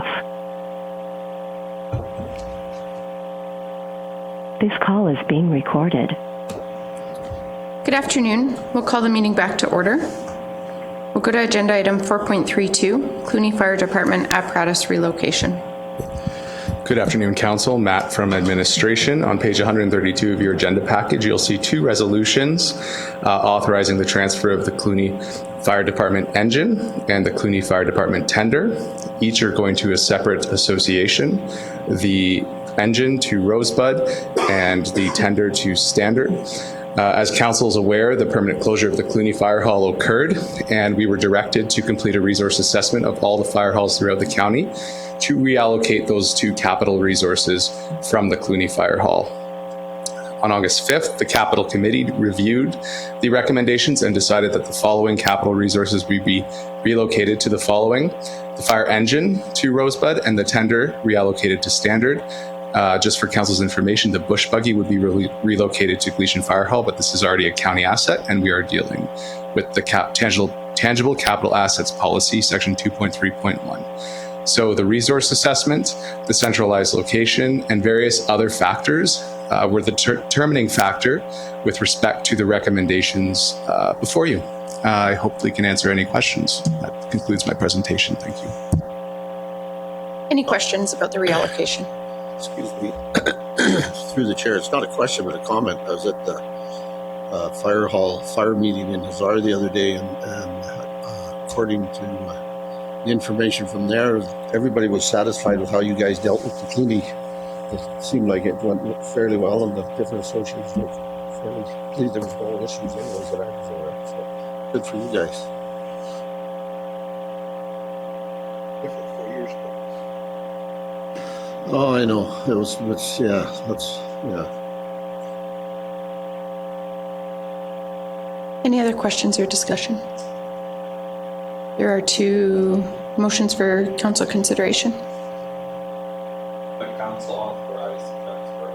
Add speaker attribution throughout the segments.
Speaker 1: off. This call is being recorded.
Speaker 2: Good afternoon. We'll call the meeting back to order. We'll go to agenda item 4.32, Cluny Fire Department apparatus relocation.
Speaker 3: Good afternoon, Council. Matt from Administration. On page 132 of your agenda package, you'll see two resolutions authorizing the transfer of the Cluny Fire Department engine and the Cluny Fire Department tender. Each are going to a separate association. The engine to Rosebud and the tender to Standard. As Council is aware, the permanent closure of the Cluny Fire Hall occurred, and we were directed to complete a resource assessment of all the fire halls throughout the county to reallocate those two capital resources from the Cluny Fire Hall. On August 5th, the Capital Committee reviewed the recommendations and decided that the following capital resources would be relocated to the following: the fire engine to Rosebud and the tender reallocated to Standard. Just for Council's information, the bush buggy would be relocated to Gleason Fire Hall, but this is already a county asset, and we are dealing with the tangible capital assets policy, section 2.3.1. So the resource assessment, the centralized location, and various other factors were the determining factor with respect to the recommendations before you. I hopefully can answer any questions. That concludes my presentation. Thank you.
Speaker 2: Any questions about the reallocation?
Speaker 4: Excuse me, through the chair. It's not a question, but a comment. I was at the fire hall fire meeting in Hazard the other day, and according to the information from there, everybody was satisfied with how you guys dealt with the Cluny. It seemed like it went fairly well, and the different associations were fairly pleased. There was no issues anyways that I was aware of. So good for you guys. Different 4 years ago. Oh, I know. Yeah.
Speaker 2: Any other questions or discussion? There are two motions for council consideration.
Speaker 3: The council authorized the transfer.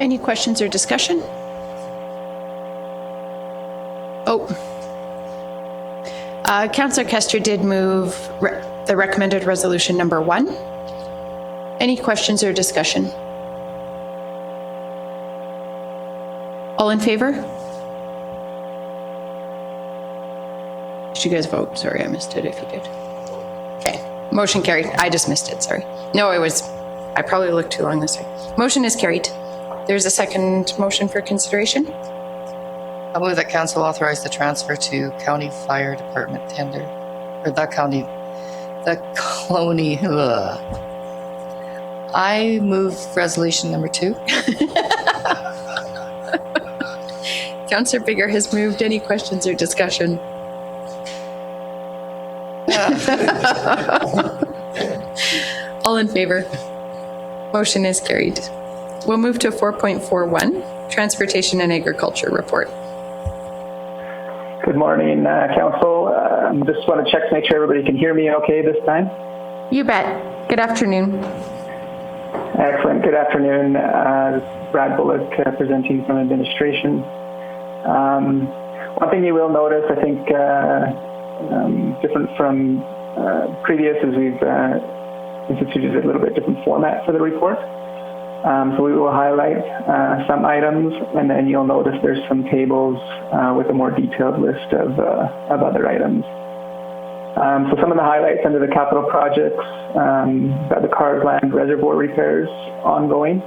Speaker 2: Any questions or discussion? Councillor Kester did move the recommended resolution number 1. Any questions or discussion? All in favor? Did you guys vote? Sorry, I missed it if you did. Okay, motion carried. I just missed it, sorry. No, I probably looked too long this way. Motion is carried. There's a second motion for consideration.
Speaker 5: I move that council authorize the transfer to County Fire Department tender, or the Cluny. I move resolution number 2.
Speaker 2: Councillor Bigger has moved. Any questions or discussion? All in favor? Motion is carried. We'll move to 4.41, Transportation and Agriculture Report.
Speaker 6: Good morning, Council. Just want to check to make sure everybody can hear me okay this time.
Speaker 2: You bet. Good afternoon.
Speaker 6: Excellent. Good afternoon. Brad Bullock presenting from Administration. One thing you will notice, I think, different from previous, is we've instituted a little bit different format for the report. So we will highlight some items, and then you'll notice there's some tables with a more detailed list of other items. So some of the highlights under the capital projects, got the Carsland Reservoir repairs ongoing.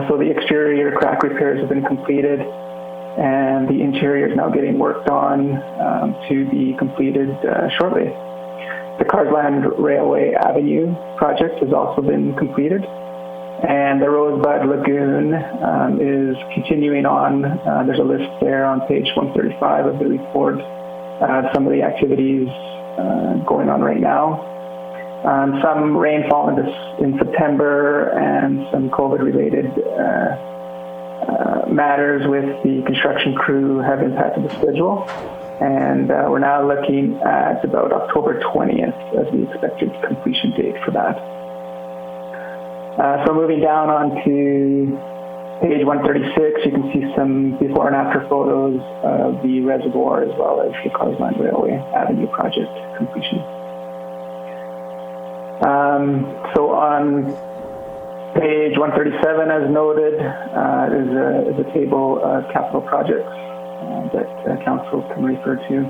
Speaker 6: So the exterior crack repairs have been completed, and the interior is now getting worked on to be completed shortly. The Carsland Railway Avenue project has also been completed, and the Rosebud Lagoon is continuing on. There's a list there on page 135 of the report. Some of the activities going on right now. Some rainfall in September and some COVID-related matters with the construction crew have impacted the schedule. And we're now looking at about October 20th as the expected completion date for that. So moving down onto page 136, you can see some before and after photos of the reservoir as well as the Cars Line Railway Avenue project completion. So on page 137, as noted, is a table of capital projects that council can refer to.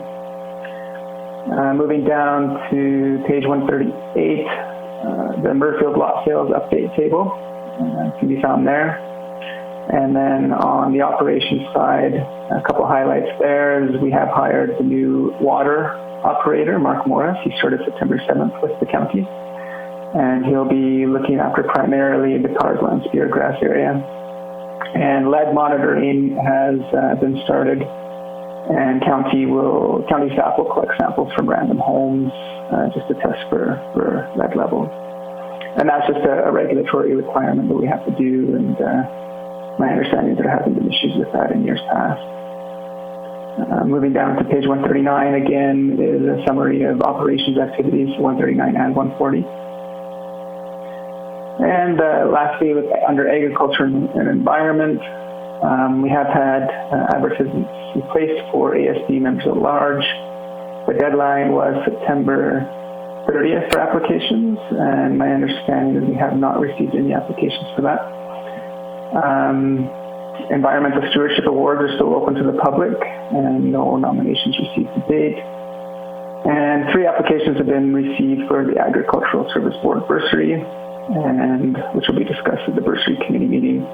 Speaker 6: Moving down to page 138, the Murfield lot sales update table can be found there. And then on the operations side, a couple highlights there is we have hired the new water operator, Mark Morris. He started September 7th with the county. And he'll be looking after primarily the Carsland Speargrass area. And lead monitoring has been started, and county staff will collect samples from random homes just to test for lead levels. And that's just a regulatory requirement that we have to do, and my understanding is there haven't been issues with that in years past. Moving down to page 139 again is a summary of operations activities, 139 and 140. And lastly, under agriculture and environment, we have had advertisements placed for ASB members at large. The deadline was September 30th for applications, and my understanding is we have not received any applications for that. Environmental stewardship awards are still open to the public, and no nominations received to date. And 3 applications have been received for the Agricultural Service Board bursary, and which will be discussed at the bursary committee meeting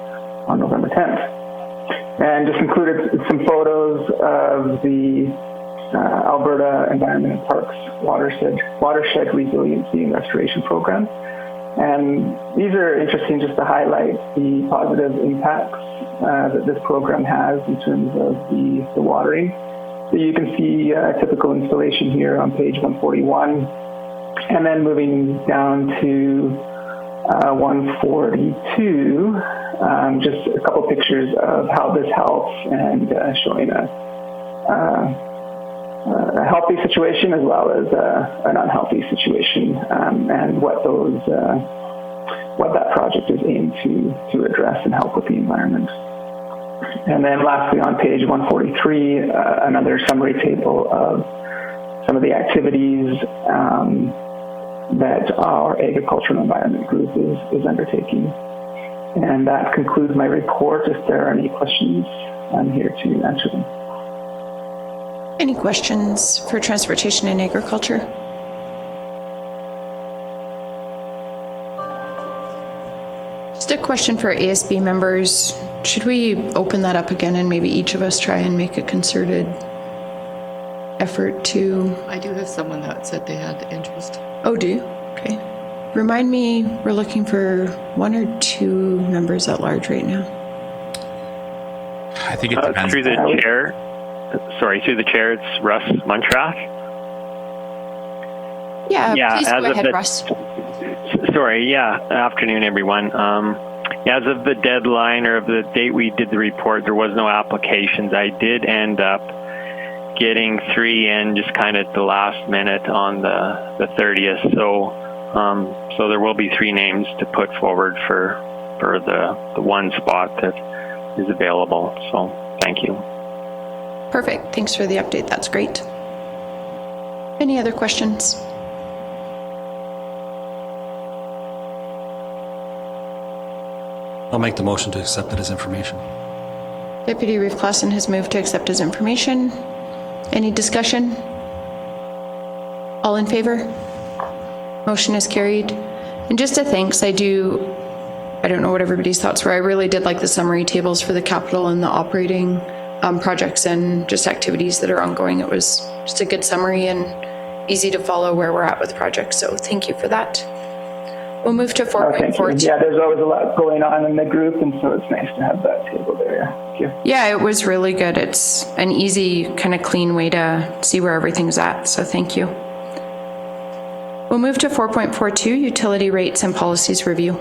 Speaker 6: on November 10th. And just included some photos of the Alberta Environment and Parks Watershed Resiliency and Restoration Program. And these are interesting just to highlight the positive impacts that this program has in terms of the watering. So you can see a typical installation here on page 141, and then moving down to 142, just a couple pictures of how this helps, and showing a healthy situation as well as an unhealthy situation, and what that project is aimed to address and help with the environment. And then lastly, on page 143, another summary table of some of the activities that our agriculture and environment group is undertaking. And that concludes my report. If there are any questions, I'm here to answer them.
Speaker 2: Any questions for transportation and agriculture? Just a question for ASB members. Should we open that up again and maybe each of us try and make a concerted effort to...
Speaker 5: I do have someone that said they had interest.
Speaker 2: Oh, do you? Okay. Remind me, we're looking for 1 or 2 members at large right now.
Speaker 7: I think it depends. Through the chair, it's Russ Muntrath.
Speaker 2: Yeah, please go ahead, Russ.
Speaker 7: Afternoon, everyone. As of the deadline or of the date we did the report, there was no applications. I did end up getting 3 in just kind of at the last minute on the 30th. So there will be 3 names to put forward for the one spot that is available. So thank you.
Speaker 2: Perfect. Thanks for the update. That's great. Any other questions?
Speaker 8: I'll make the motion to accept it as information.
Speaker 2: Deputy Reeve Claassen has moved to accept as information. Any discussion? All in favor? Motion is carried. And just a thanks, I don't know what everybody's thoughts were. I really did like the summary tables for the capital and the operating projects and just activities that are ongoing. It was just a good summary and easy to follow where we're at with projects. So thank you for that. We'll move to 4.42.
Speaker 6: Yeah, there's always a lot going on in the group, and so it's nice to have that table there. Thank you.
Speaker 2: Yeah, it was really good. It's an easy, kind of clean way to see where everything's at. So thank you. We'll move to 4.42, utility rates and policies review.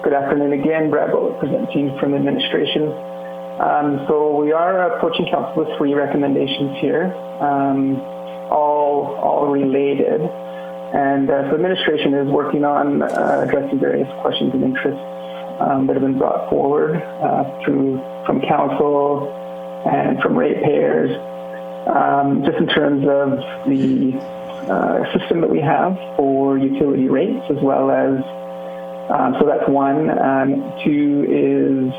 Speaker 6: Good afternoon again. Brad Bullock presenting from administration. So we are approaching council with 3 recommendations here, all related. And so administration is working on addressing various questions and interests that have been brought forward from council and from ratepayers, just in terms of the system that we have for utility rates, as well as, so that's one. Two is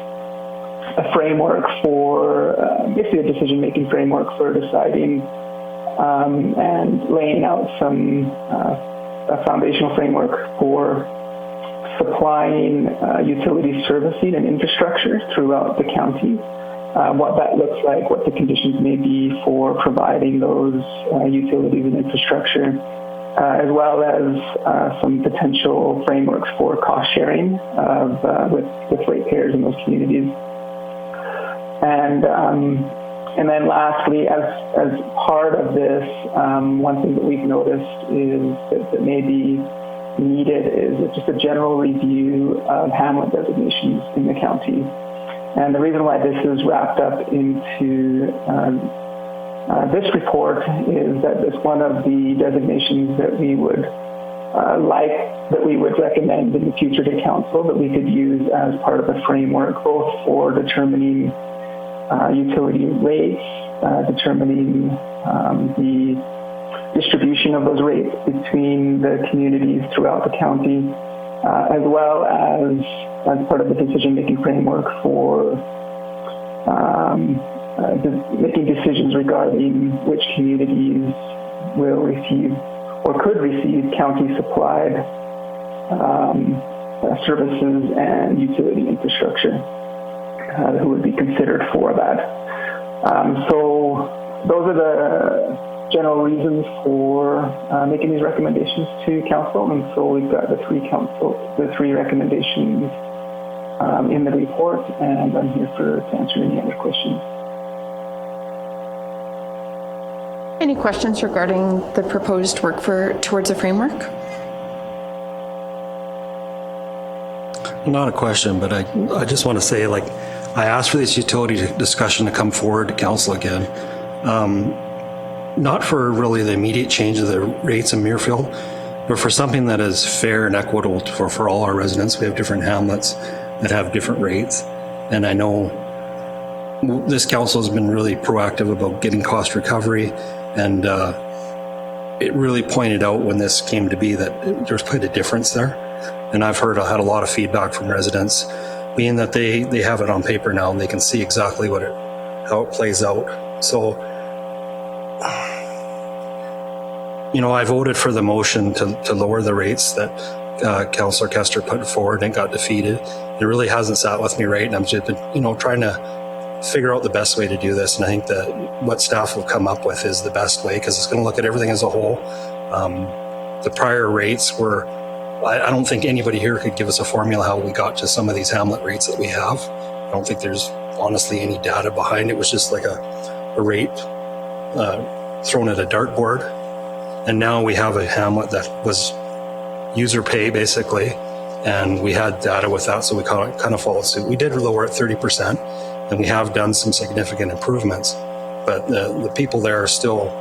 Speaker 6: a framework for, basically a decision-making framework for deciding and laying out some a foundational framework for supplying utility servicing and infrastructure throughout the county. What that looks like, what the conditions may be for providing those utilities and infrastructure, as well as some potential frameworks for cost sharing with ratepayers in those communities. And then lastly, as part of this, one thing that we've noticed is that may be needed is just a general review of Hamlet designations in the county. And the reason why this is wrapped up into this report is that it's one of the designations that we would recommend in the future to council that we could use as part of the framework, both for determining utility rates, determining the distribution of those rates between the communities throughout the county, as well as part of the decision-making framework for making decisions regarding which communities will receive or could receive county-supplied services and utility infrastructure who would be considered for that. So those are the general reasons for making these recommendations to council, and so we've got the three recommendations in the report, and I'm here to answer any other questions.
Speaker 2: Any questions regarding the proposed work towards a framework?
Speaker 8: Not a question, but I just want to say, I asked for this utility discussion to come forward to council again. Not for really the immediate change of the rates in Muirfield, but for something that is fair and equitable for all our residents. We have different hamlets that have different rates. And I know this council has been really proactive about getting cost recovery, and it really pointed out when this came to be that there's quite a difference there. And I've had a lot of feedback from residents, being that they have it on paper now and they can see exactly how it plays out. So, I voted for the motion to lower the rates that Councillor Kester put forward and got defeated. It really hasn't sat with me right, and I'm just been, trying to figure out the best way to do this. And I think that what staff will come up with is the best way, because it's going to look at everything as a whole. The prior rates were, I don't think anybody here could give us a formula how we got to some of these hamlet rates that we have. I don't think there's honestly any data behind it. It was just like a rate thrown at a dartboard. And now we have a hamlet that was user pay basically, and we had data with that, so we kind of followed suit. We did lower it 30%, and we have done some significant improvements, but the people there are still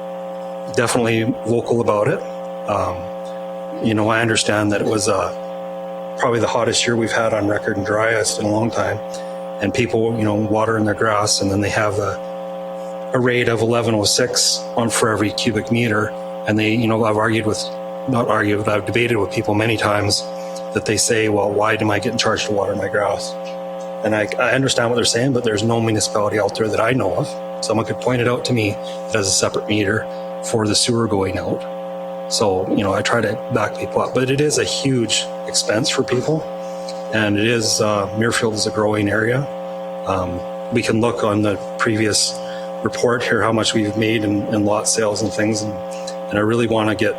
Speaker 8: definitely vocal about it. I understand that it was probably the hottest year we've had on record and driest in a long time, and people, watering their grass, and then they have a rate of 1106 for every cubic meter. And they, I've debated with people many times that they say, well, why am I getting charged to water my grass? And I understand what they're saying, but there's no municipality out there that I know of. Someone could point it out to me that has a separate meter for the sewer going out. So, I try to back people up, but it is a huge expense for people. And it is, Muirfield is a growing area. We can look on the previous report here how much we've made in lot sales and things. And I really want to get,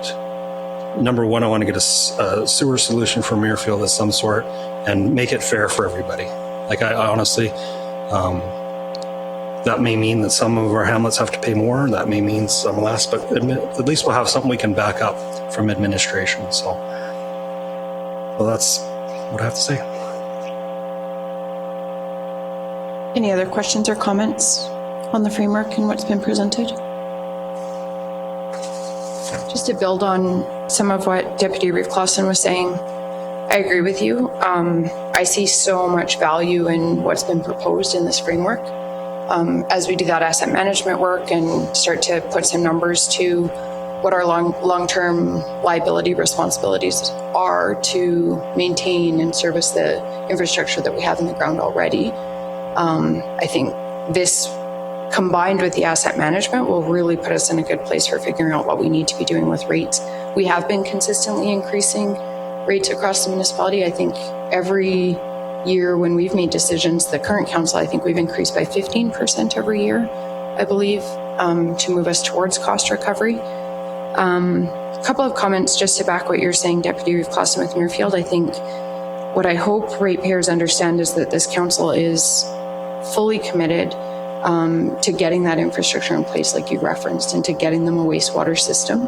Speaker 8: number one, I want to get a sewer solution for Muirfield of some sort and make it fair for everybody. I honestly, that may mean that some of our hamlets have to pay more, that may mean some less, but at least we'll have something we can back up from administration. So that's what I have to say.
Speaker 2: Any other questions or comments on the framework and what's been presented? Just to build on some of what Deputy Reeve Clausen was saying, I agree with you. I see so much value in what's been proposed in this framework. As we do that asset management work and start to put some numbers to what our long-term liability responsibilities are to maintain and service the infrastructure that we have in the ground already. I think this, combined with the asset management, will really put us in a good place for figuring out what we need to be doing with rates. We have been consistently increasing rates across the municipality. I think every year when we've made decisions, the current council, I think we've increased by 15% every year, I believe, to move us towards cost recovery. A couple of comments just to back what you're saying, Deputy Reeve Clausen with Muirfield. I think what I hope ratepayers understand is that this council is fully committed to getting that infrastructure in place like you referenced, and to getting them a wastewater system.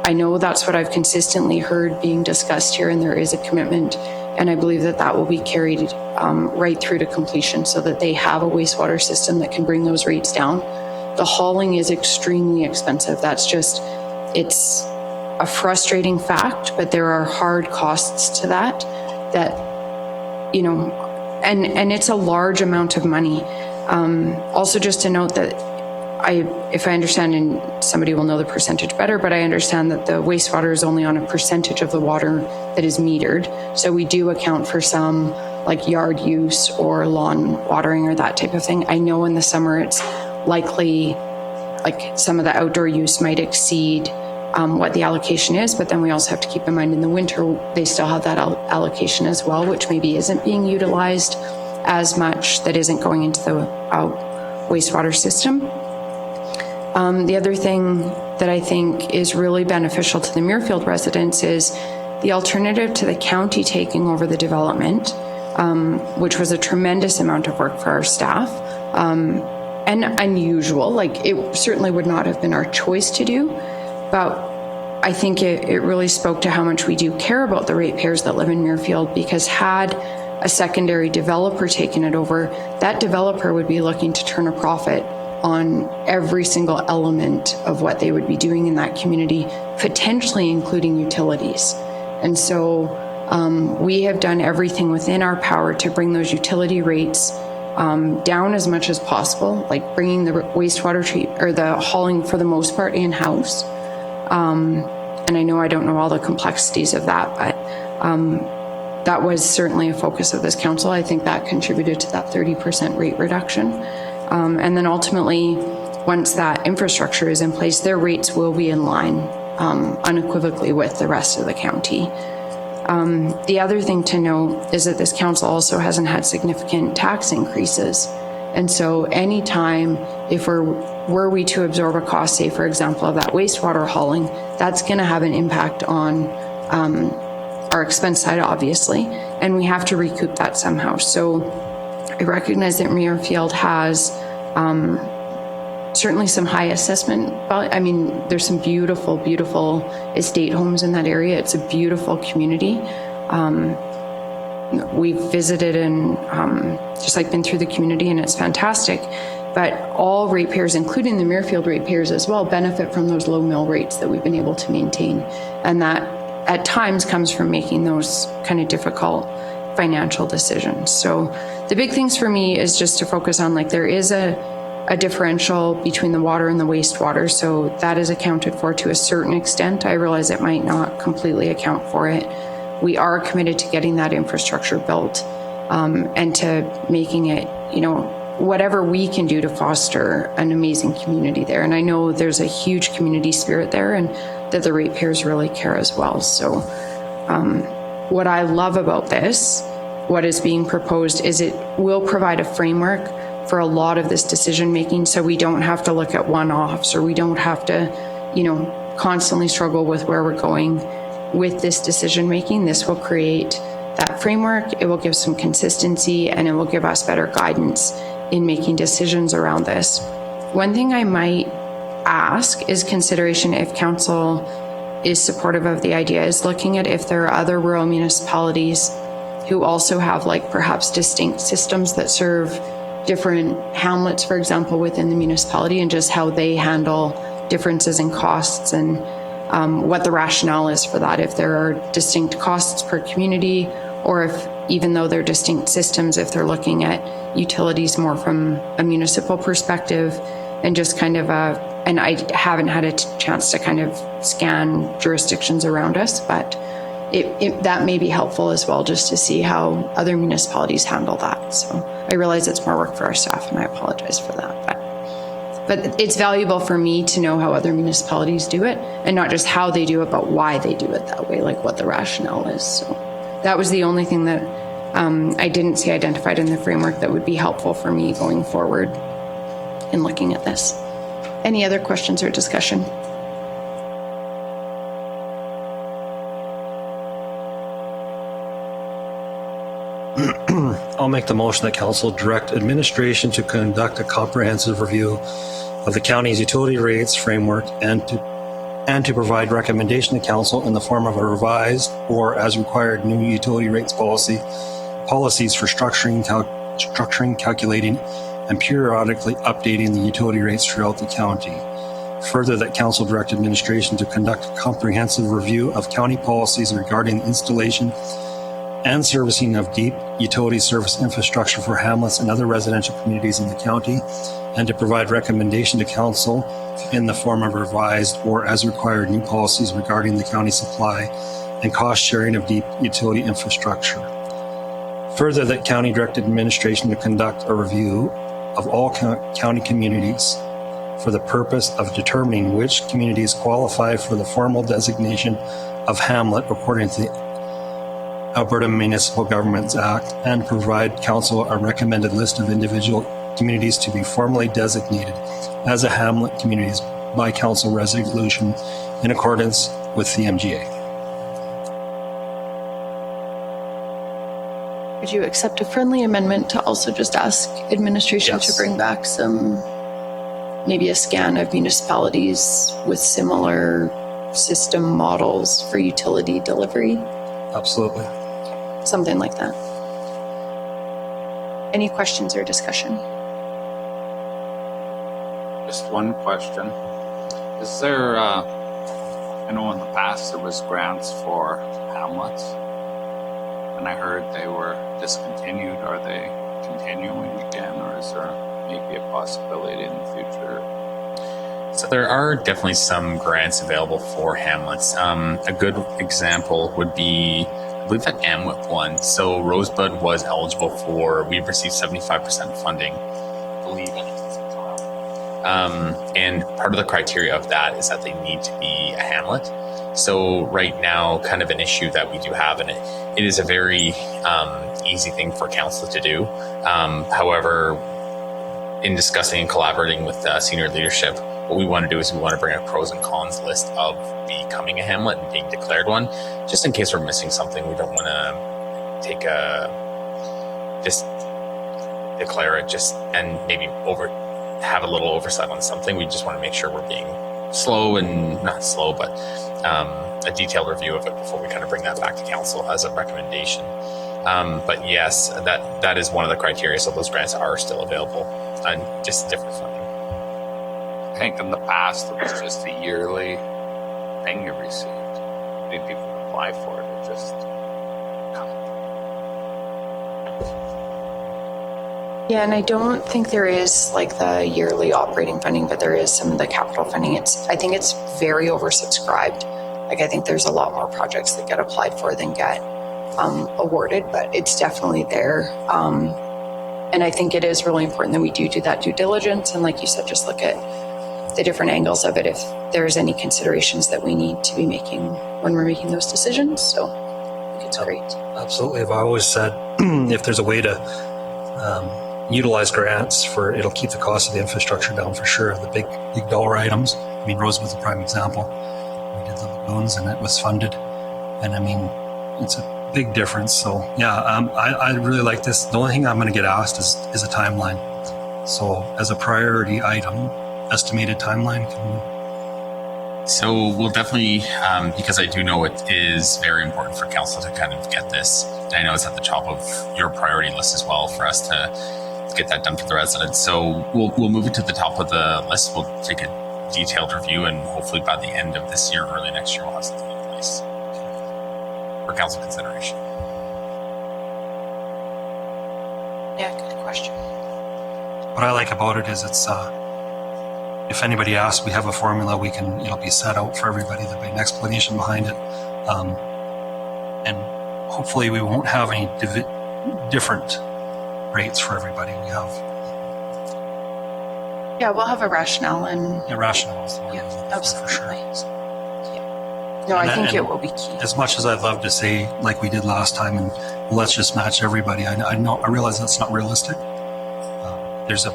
Speaker 2: I know that's what I've consistently heard being discussed here, and there is a commitment, and I believe that that will be carried right through to completion so that they have a wastewater system that can bring those rates down. The hauling is extremely expensive. It's a frustrating fact, but there are hard costs to that, and it's a large amount of money. Also, just to note that if I understand, and somebody will know the percentage better, but I understand that the wastewater is only on a percentage of the water that is metered. So we do account for some like yard use or lawn watering or that type of thing. I know in the summer it's likely like some of the outdoor use might exceed what the allocation is, but then we also have to keep in mind in the winter, they still have that allocation as well, which maybe isn't being utilized as much, that isn't going into the wastewater system. The other thing that I think is really beneficial to the Muirfield residents is the alternative to the county taking over the development, which was a tremendous amount of work for our staff, and unusual. Like, it certainly would not have been our choice to do, but I think it really spoke to how much we do care about the ratepayers that live in Muirfield, because had a secondary developer taken it over, that developer would be looking to turn a profit on every single element of what they would be doing in that community, potentially including utilities. And so we have done everything within our power to bring those utility rates down as much as possible, like bringing the wastewater or the hauling for the most part in-house. And I know I don't know all the complexities of that, but that was certainly a focus of this council. I think that contributed to that 30% rate reduction. And then ultimately, once that infrastructure is in place, their rates will be in line unequivocally with the rest of the county. The other thing to note is that this council also hasn't had significant tax increases. And so anytime, if were we to absorb a cost, say for example, of that wastewater hauling, that's going to have an impact on our expense side, obviously, and we have to recoup that somehow. So I recognize that Muirfield has certainly some high assessment. I mean, there's some beautiful, beautiful estate homes in that area. It's a beautiful community. We've visited and just like been through the community, and it's fantastic. But all ratepayers, including the Muirfield ratepayers as well, benefit from those low mill rates that we've been able to maintain. And that at times comes from making those kind of difficult financial decisions. So the big things for me is just to focus on, like, there is a differential between the water and the wastewater. So that is accounted for to a certain extent. I realize it might not completely account for it. We are committed to getting that infrastructure built and to making it, whatever we can do to foster an amazing community there. And I know there's a huge community spirit there, and that the ratepayers really care as well. So what I love about this, what is being proposed, is it will provide a framework for a lot of this decision making, so we don't have to look at one-offs, or we don't have to, constantly struggle with where we're going with this decision making. This will create that framework. It will give some consistency, and it will give us better guidance in making decisions around this. One thing I might ask is consideration, if council is supportive of the idea, is looking at if there are other rural municipalities who also have, like, perhaps distinct systems that serve different hamlets, for example, within the municipality, and just how they handle differences in costs and what the rationale is for that, if there are distinct costs per community, or if, even though they're distinct systems, if they're looking at utilities more from a municipal perspective, and just kind of and I haven't had a chance to kind of scan jurisdictions around us, but that may be helpful as well, just to see how other municipalities handle that. So I realize it's more work for our staff, and I apologize for that. But it's valuable for me to know how other municipalities do it, and not just how they do it, but why they do it that way, like what the rationale is. So that was the only thing that I didn't see identified in the framework that would be helpful for me going forward in looking at this. Any other questions or discussion?
Speaker 8: I'll make the motion that council direct administration to conduct a comprehensive review of the county's utility rates framework and to provide recommendation to council in the form of a revised or as required new utility rates policies for structuring, calculating, and periodically updating the utility rates throughout the county. Further, that council direct administration to conduct a comprehensive review of county policies regarding the installation and servicing of deep utility service infrastructure for hamlets and other residential communities in the county, and to provide recommendation to council in the form of revised or as required new policies regarding the county supply and cost sharing of deep utility infrastructure. Further, that county direct administration to conduct a review of all county communities for the purpose of determining which communities qualify for the formal designation of hamlet according to the Alberta Municipal Governments Act, and provide council a recommended list of individual communities to be formally designated as a hamlet communities by council resolution in accordance with the MGA.
Speaker 2: Would you accept a friendly amendment to also just ask administration to bring back maybe a scan of municipalities with similar system models for utility delivery?
Speaker 8: Absolutely.
Speaker 2: Something like that. Any questions or discussion?
Speaker 9: Just one question. Is there, I know in the past there was grants for hamlets, and I heard they were discontinued. Are they continuing again, or is there maybe a possibility in the future?
Speaker 10: So there are definitely some grants available for hamlets. A good example would be, I believe that Hamlet one. So Rosebud was eligible for, we've received 75% funding, I believe. And part of the criteria of that is that they need to be a hamlet. So right now, kind of an issue that we do have, and it is a very easy thing for council to do. However, in discussing and collaborating with senior leadership, what we want to do is we want to bring a pros and cons list of becoming a hamlet and being declared one, just in case we're missing something. We don't want to just declare it and maybe have a little oversight on something. We just want to make sure we're being but a detailed review of it before we kind of bring that back to council as a recommendation. But yes, that is one of the criteria. So those grants are still available and just different funding.
Speaker 9: I think in the past it was just a yearly thing you received. Did people apply for it? It just
Speaker 2: Yeah, and I don't think there is like the yearly operating funding, but there is some of the capital funding. I think it's very oversubscribed. Like, I think there's a lot more projects that get applied for than get awarded, but it's definitely there. And I think it is really important that we do that due diligence. And like you said, just look at the different angles of it if there's any considerations that we need to be making when we're making those decisions. So I think it's great.
Speaker 8: Absolutely. I've always said if there's a way to utilize grants it'll keep the cost of the infrastructure down for sure. The big dollar items. I mean, Rosebud's a prime example. We did the lagoons and it was funded. And I mean, it's a big difference. So yeah, I really like this. The only thing I'm going to get asked is a timeline. So as a priority item, estimated timeline.
Speaker 10: So we'll definitely, because I do know it is very important for council to kind of get this. And I know it's at the top of your priority list as well for us to get that done for the residents. So we'll move it to the top of the list. We'll take a detailed review, and hopefully by the end of this year, early next year, we'll have something in place for council consideration.
Speaker 2: Yeah, good question.
Speaker 8: What I like about it is it's, if anybody asks, we have a formula, we can, it'll be set out for everybody, there'll be an explanation behind it. And hopefully we won't have any different rates for everybody. We have
Speaker 2: We'll have a rationale and
Speaker 8: irrational is the word.
Speaker 2: absolutely.
Speaker 8: For sure.
Speaker 2: No, I think
Speaker 8: And
Speaker 2: it will be key.
Speaker 8: as much as I'd love to say, like we did last time, and let's just match everybody, I realize that's not realistic. It's a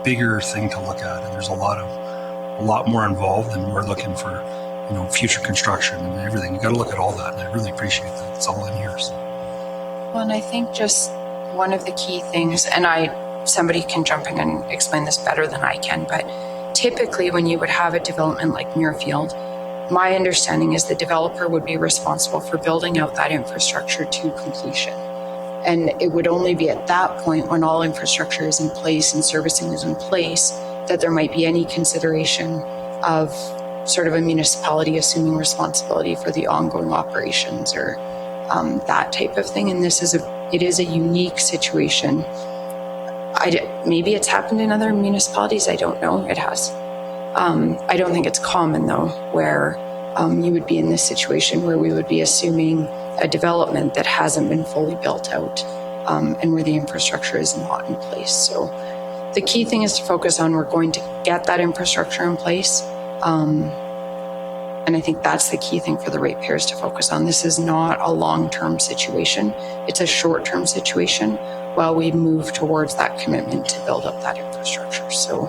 Speaker 8: bigger thing to look at, and there's a lot more involved, and we're looking for, future construction and everything. You got to look at all that, and I really appreciate that. It's all in here. So.
Speaker 2: Well, and I think just one of the key things, and somebody can jump in and explain this better than I can, but typically when you would have a development like Muirfield, my understanding is the developer would be responsible for building out that infrastructure to completion. And it would only be at that point, when all infrastructure is in place and servicing is in place, that there might be any consideration of sort of a municipality assuming responsibility for the ongoing operations or that type of thing. And it is a unique situation. Maybe it's happened in other municipalities. I don't know. It has. I don't think it's common though, where you would be in this situation where we would be assuming a development that hasn't been fully built out and where the infrastructure is not in place. So the key thing is to focus on, we're going to get that infrastructure in place. And I think that's the key thing for the ratepayers to focus on. This is not a long-term situation. It's a short-term situation while we move towards that commitment to build up that infrastructure. So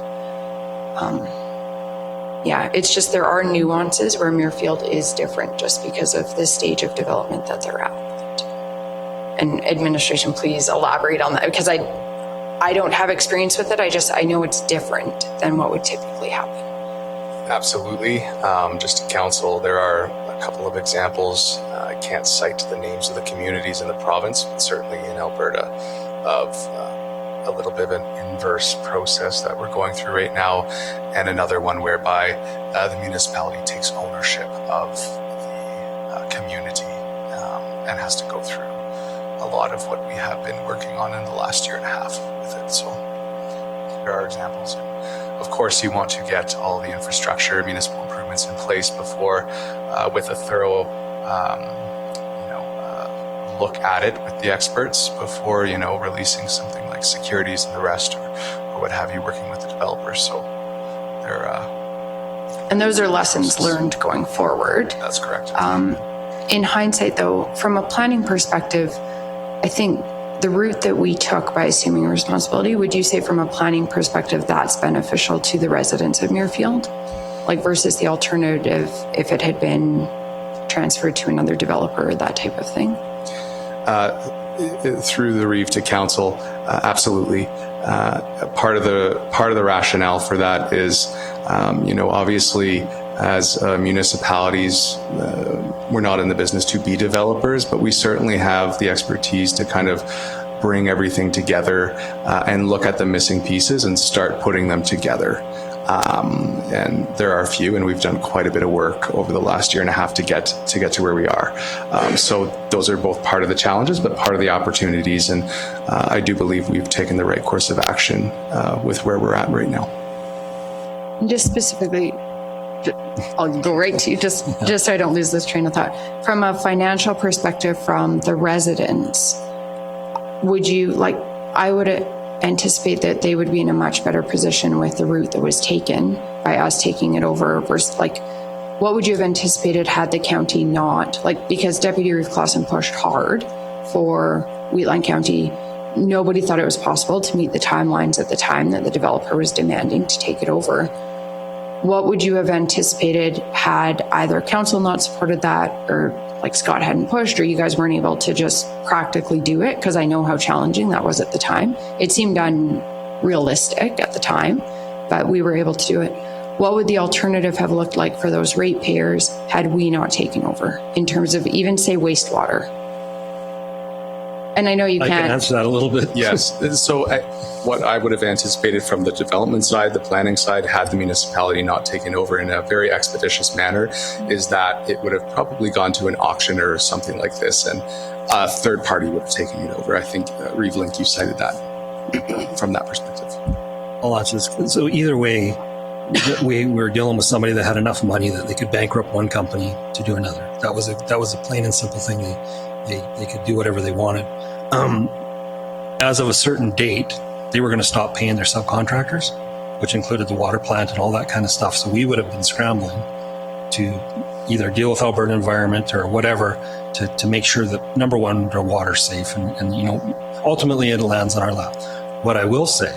Speaker 2: it's just there are nuances where Muirfield is different just because of the stage of development that they're at. And administration, please elaborate on that, because I don't have experience with it. I know it's different than what would typically happen.
Speaker 3: Absolutely. Just to council, there are a couple of examples. I can't cite the names of the communities in the province, but certainly in Alberta, of a little bit of an inverse process that we're going through right now, and another one whereby the municipality takes ownership of the community and has to go through a lot of what we have been working on in the last year and a half with it. So there are examples. Of course, you want to get all the infrastructure, municipal improvements in place before, with a thorough look at it with the experts before, releasing something like securities and the rest, or what have you, working with the developers. So they're
Speaker 2: and those are lessons learned going forward.
Speaker 3: That's correct.
Speaker 2: In hindsight, though, from a planning perspective, I think the route that we took by assuming responsibility, would you say from a planning perspective that's beneficial to the residents of Muirfield, like versus the alternative if it had been transferred to another developer or that type of thing?
Speaker 3: Through the reeve to council, absolutely. Part of the rationale for that is, obviously, as municipalities, we're not in the business to be developers, but we certainly have the expertise to kind of bring everything together and look at the missing pieces and start putting them together. And there are a few, and we've done quite a bit of work over the last year and a half to get to where we are. So those are both part of the challenges, but part of the opportunities. And I do believe we've taken the right course of action with where we're at right now.
Speaker 2: Just specifically, I'll go right to you, just so I don't lose this train of thought. From a financial perspective, from the residents, would you, I would anticipate that they would be in a much better position with the route that was taken by us taking it over versus, what would you have anticipated had the county not, because Deputy Reeve Clausen pushed hard for Wheatland County, nobody thought it was possible to meet the timelines at the time that the developer was demanding to take it over. What would you have anticipated had either council not supported that, or Scott hadn't pushed, or you guys weren't able to just practically do it? Because I know how challenging that was at the time. It seemed unrealistic at the time, but we were able to do it. What would the alternative have looked like for those ratepayers had we not taken over, in terms of even, say, wastewater? And I know you
Speaker 8: I can
Speaker 2: can't.
Speaker 8: answer that a little bit.
Speaker 3: Yes. So what I would have anticipated from the development side, the planning side, had the municipality not taken over in a very expeditious manner, is that it would have probably gone to an auction or something like this, and a third party would have taken it over. I think, Reeve-Link, you cited that from that perspective.
Speaker 8: I'll answer this. So either way, we were dealing with somebody that had enough money that they could bankrupt one company to do another. That was a plain and simple thing. They could do whatever they wanted. As of a certain date, they were going to stop paying their subcontractors, which included the water plant and all that kind of stuff. So we would have been scrambling to either deal with Alberta Environment or whatever to make sure that, number one, their water's safe, and ultimately it lands on our lap. What I will say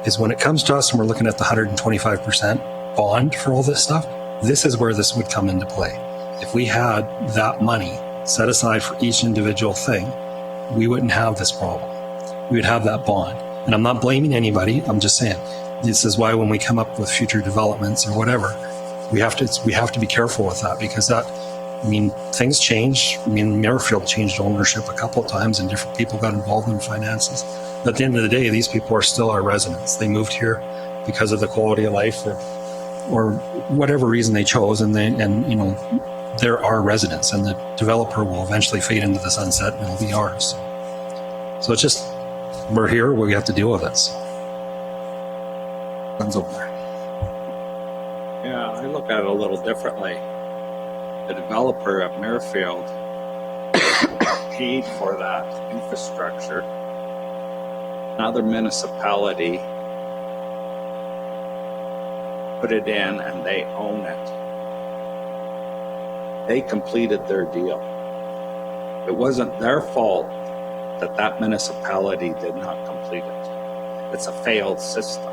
Speaker 8: is, when it comes to us and we're looking at the 125% bond for all this stuff, this is where this would come into play. If we had that money set aside for each individual thing, we wouldn't have this problem. We would have that bond. And I'm not blaming anybody. I'm just saying, this is why when we come up with future developments or whatever, we have to be careful with that, because things change. Muirfield changed ownership a couple of times and different people got involved in finances. But at the end of the day, these people are still our residents. They moved here because of the quality of life or whatever reason they chose, and they're our residents, and the developer will eventually fade into the sunset and it'll be ours. So it's just, we're here, we have to deal with it. Guns over.
Speaker 9: Yeah, I look at it a little differently. The developer at Muirfield paid for that infrastructure. Another municipality put it in and they own it. They completed their deal. It wasn't their fault that municipality did not complete it. It's a failed system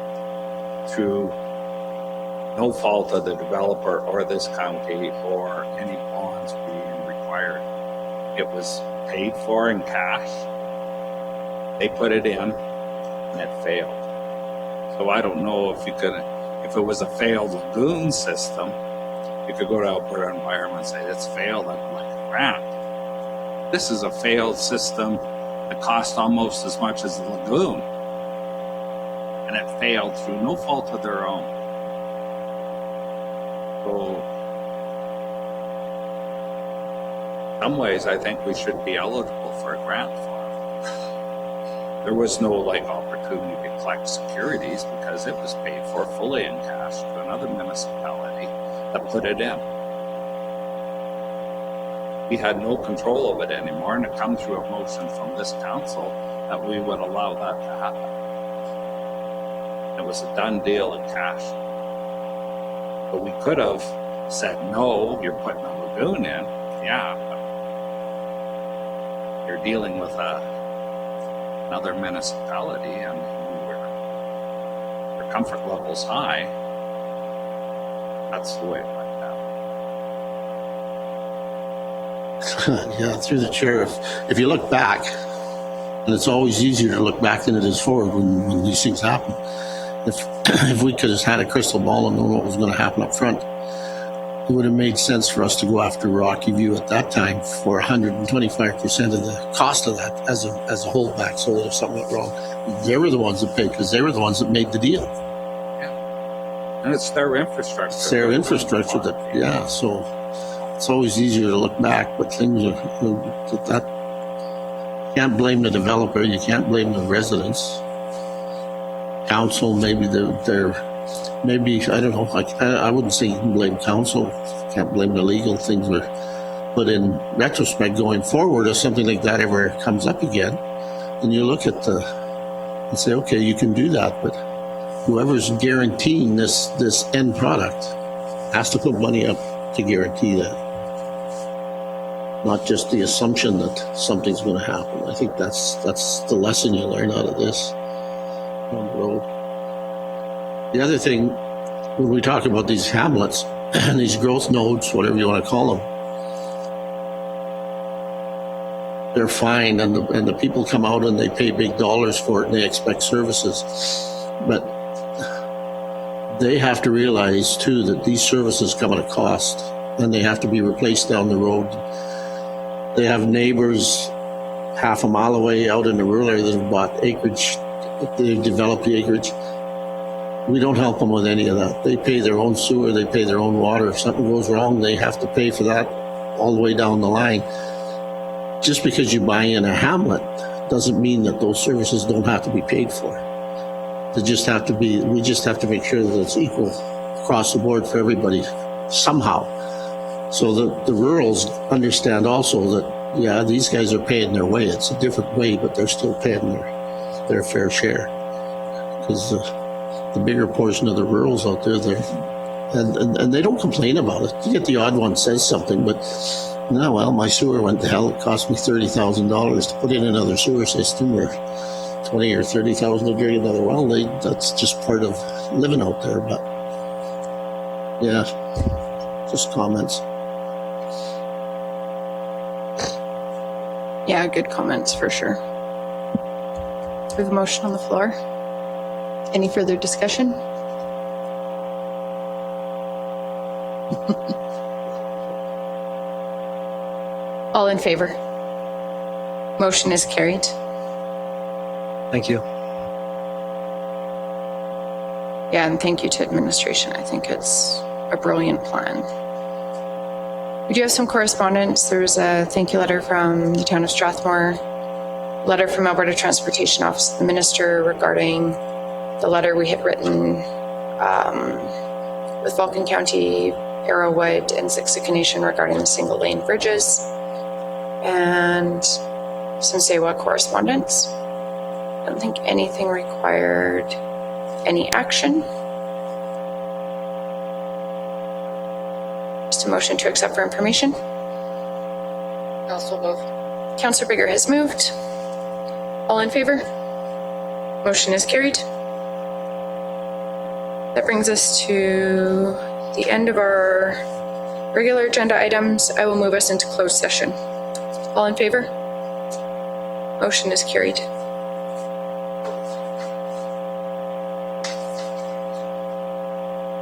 Speaker 9: through no fault of the developer or this county or any bonds being required. It was paid for in cash. They put it in and it failed. So I don't know if it was a failed lagoon system, you could go to Alberta Environment and say it's failed at like a grant. This is a failed system that cost almost as much as the lagoon. And it failed through no fault of their own. So, in some ways, I think we should be eligible for a grant for it. There was no opportunity to collect securities because it was paid for fully in cash to another municipality that put it in. We had no control of it anymore, and it come through a motion from this council that we would allow that to happen. It was a done deal in cash. But we could have said, no, you're putting a lagoon in. Yeah, but you're dealing with another municipality, and your comfort level's high. That's the way it went down.
Speaker 4: Yeah, through the chair, if you look back, and it's always easier to look back than it is forward when these things happen. If we could have had a crystal ball and known what was going to happen up front, it would have made sense for us to go after Rocky View at that time for 125% of the cost of that as a holdback, so that if something went wrong, they were the ones that paid, because they were the ones that made the deal.
Speaker 9: Yeah. And it's their infrastructure.
Speaker 4: It's their infrastructure so it's always easier to look back, but things are that can't blame the developer, you can't blame the residents. Council, maybe maybe, I don't know, I wouldn't say you can blame council, can't blame the legal things, but in retrospect, going forward, if something like that ever comes up again, and you look at and say, okay, you can do that, but whoever's guaranteeing this end product has to put money up to guarantee that. Not just the assumption that something's going to happen. I think that's the lesson you learn out of this on the road. The other thing, when we talk about these hamlets and these growth nodes, whatever you want to call them, they're fine, and the people come out and they pay big dollars for it and they expect services. But they have to realize too that these services come at a cost, and they have to be replaced down the road. They have neighbors half a mile away out in the rural area that have bought acreage, they've developed the acreage. We don't help them with any of that. They pay their own sewer, they pay their own water. If something goes wrong, they have to pay for that all the way down the line. Just because you buy in a hamlet doesn't mean that those services don't have to be paid for. They just have to be, we just have to make sure that it's equal across the board for everybody somehow. So that the rurals understand also that, yeah, these guys are paying their way. It's a different way, but they're still paying their fair share. Because the bigger portion of the rurals out there, and they don't complain about it. You get the odd one says something, but no, well, my sewer went to hell. It cost me $30,000 to put in another sewer system, or $20,000 or $30,000 to dig another well. That's just part of living out there. But yeah, just comments.
Speaker 2: Yeah, good comments for sure. We have a motion on the floor. Any further discussion? All in favor? Motion is carried.
Speaker 8: Thank you.
Speaker 2: Yeah, and thank you to administration. I think it's a brilliant plan. We do have some correspondence. There's a thank you letter from the town of Strathmore, letter from Alberta Transportation Office of the Minister regarding the letter we had written with Vulcan County, Arrowwood, and Siksika Nation regarding the single lane bridges, and some Sewa correspondence. I don't think anything required any action. Just a motion to accept for information.
Speaker 5: Also move.
Speaker 2: Councillor Bigger has moved. All in favor? Motion is carried. That brings us to the end of our regular agenda items. I will move us into closed session. All in favor? Motion is carried.